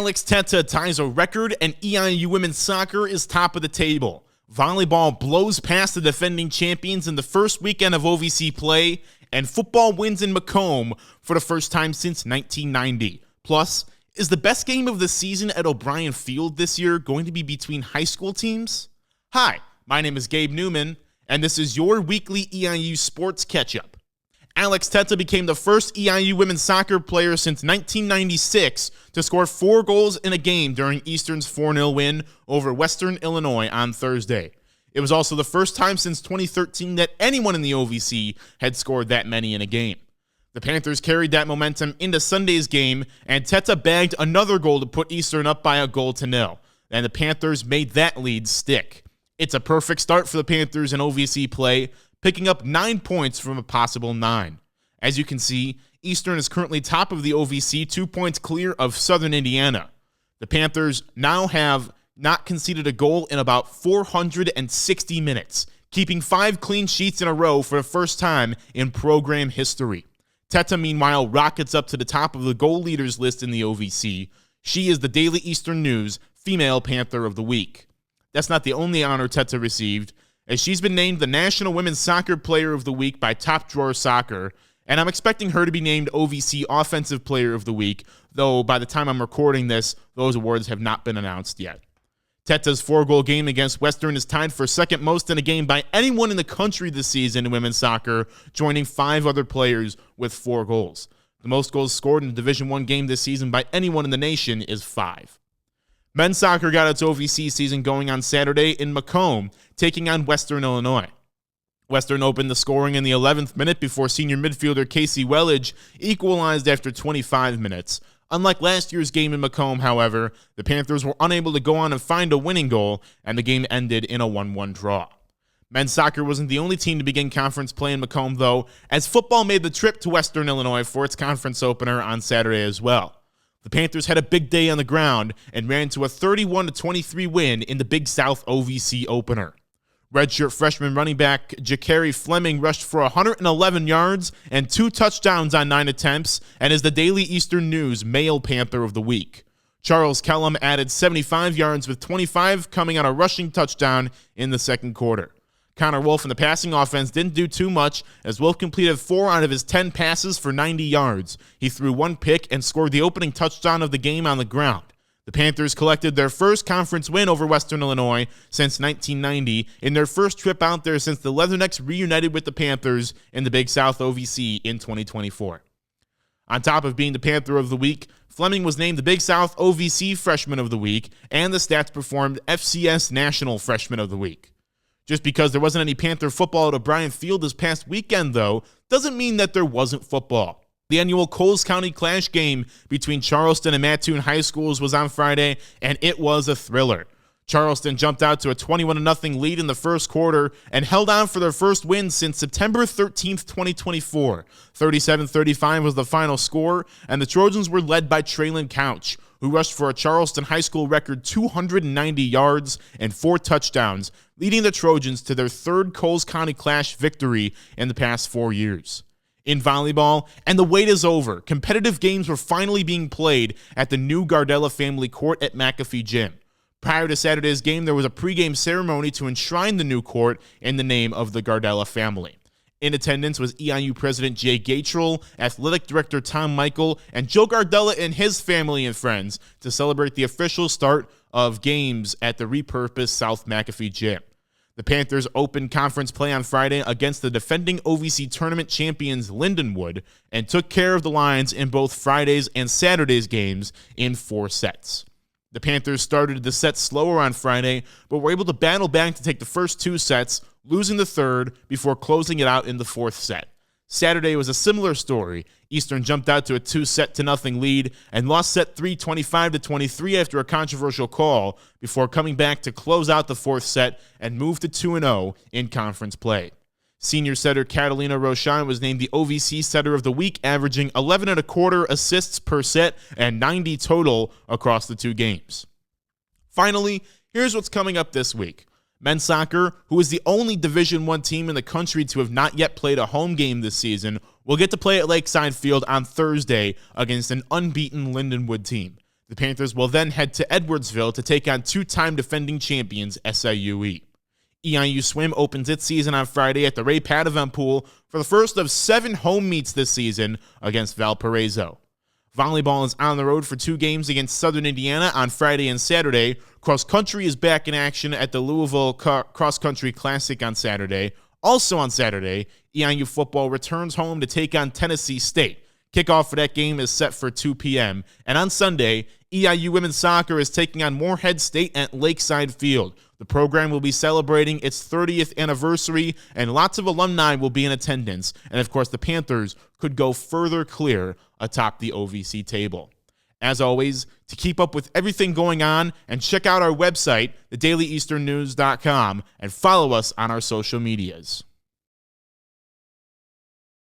Alex Tetteh ties a record, and EIU women's soccer is top of the table. Volleyball blows past the defending champions in the first weekend of OVC play, and football wins in Macomb for the first time since 1990. Plus, is the best game of the season at O'Brien Field this year going to be between high school teams? Hi, my name is Gabe Newman, and this is your weekly EIU Sports Catch-Up. Alex Tetteh became the first EIU women's soccer player since 1996 to score 4 goals in a game during Eastern's 4-0 win over Western Illinois on Thursday. It was also the first time since 2013 that anyone in the OVC had scored that many in a game. The Panthers carried that momentum into Sunday's game, and Tetteh bagged another goal to put Eastern up by 1-0, and the Panthers made that lead stick. It's a perfect start for the Panthers in OVC play, picking up 9 points from a possible 9. As you can see, Eastern is currently top of the OVC, 2 points clear of Southern Indiana. The Panthers now have not conceded a goal in about 460 minutes, keeping 5 clean sheets in a row for the first time in program history. Tetteh, meanwhile, rockets up to the top of the goal leaders list in the OVC. She is the Daily Eastern News Female Panther of the Week. That's not the only honor Tetteh received, as she's been named the National Women's Soccer Player of the Week by Top Drawer Soccer, and I'm expecting her to be named OVC Offensive Player of the Week, though by the time I'm recording this, those awards have not been announced yet. Tetteh's 4-goal game against Western is tied for second most in a game by anyone in the country this season in women's soccer, joining 5 other players with 4 goals. The most goals scored in a Division I game this season by anyone in the nation is 5. Men's soccer got its OVC season going on Saturday in Macomb, taking on Western Illinois. Western opened the scoring in the 11th minute before senior midfielder Casey Wellage equalized after 25 minutes. Unlike last year's game in Macomb, however, the Panthers were unable to go on and find a winning goal, and the game ended in a 1-1 draw. Men's soccer wasn't the only team to begin conference play in Macomb, though, as football made the trip to Western Illinois for its conference opener on Saturday as well. The Panthers had a big day on the ground and ran to a 31-23 win in the Big South OVC opener. Redshirt freshman running back Jakari Fleming rushed for 111 yards and 2 touchdowns on 9 attempts and is the Daily Eastern News Male Panther of the Week. Charles Kellum added 75 yards with 25 coming on a rushing touchdown in the second quarter. Connor Wolf in the passing offense didn't do too much, as Wolf completed 4 out of his 10 passes for 90 yards. He threw 1 pick and scored the opening touchdown of the game on the ground. The Panthers collected their first conference win over Western Illinois since 1990 in their first trip out there since the Leathernecks reunited with the Panthers in the Big South OVC in 2024. On top of being the Panther of the Week, Fleming was named the Big South OVC Freshman of the Week and the Stats Performed FCS National Freshman of the Week. Just because there wasn't any Panther football at O'Brien Field this past weekend, though, doesn't mean that there wasn't football. The annual Coles County Clash game between Charleston and Mattoon High Schools was on Friday, and it was a thriller. Charleston jumped out to a 21-0 lead in the first quarter and held on for their first win since September 13th, 2024. 37-35 was the final score, and the Trojans were led by Traylon Couch, who rushed for a Charleston High School record 290 yards and 4 touchdowns, leading the Trojans to their 3rd Coles County Clash victory in the past 4 years. In volleyball, and the wait is over, competitive games were finally being played at the new Gardella family court at McAfee Gym. Prior to Saturday's game, there was a pregame ceremony to enshrine the new court in the name of the Gardella family. In attendance was EIU President Jay Gatrell, Athletic Director Tom Michael, and Joe Gardella and his family and friends to celebrate the official start of games at the repurposed South McAfee Gym. The Panthers opened conference play on Friday against the defending OVC tournament champions Lindenwood and took care of the Lions in both Friday's and Saturday's games in 4 sets. The Panthers started the set slower on Friday, but were able to battle back to take the first 2 sets, losing the third before closing it out in the 4th set. Saturday was a similar story. Eastern jumped out to a 2-0 lead and lost set 3 25-23 after a controversial call before coming back to close out the 4th set and move to 2-0 in conference play. Senior setter Catalina Roshan was named the OVC Setter of the Week, averaging 11.25 assists per set and 90 total across the 2 games. Finally, here's what's coming up this week. Men's soccer, who is the only Division I team in the country to have not yet played a home game this season, will get to play at Lakeside Field on Thursday against an unbeaten Lindenwood team. The Panthers will then head to Edwardsville to take on two-time defending champions SIUE. EIU Swim opens its season on Friday at the Ray Padovan Pool for the first of 7 home meets this season against Valparaiso. Volleyball is on the road for 2 games against Southern Indiana on Friday and Saturday. Cross country is back in action at the Louisville Cross Country Classic on Saturday. Also on Saturday, EIU football returns home to take on Tennessee State. Kickoff for that game is set for 2 p.m. And on Sunday, EIU women's soccer is taking on Morehead State at Lakeside Field. The program will be celebrating its 30th anniversary, and lots of alumni will be in attendance. And of course, the Panthers could go further clear atop the OVC table. As always, to keep up with everything going on, and check out our website, thedailyEasternNews.com, and follow us on our social medias.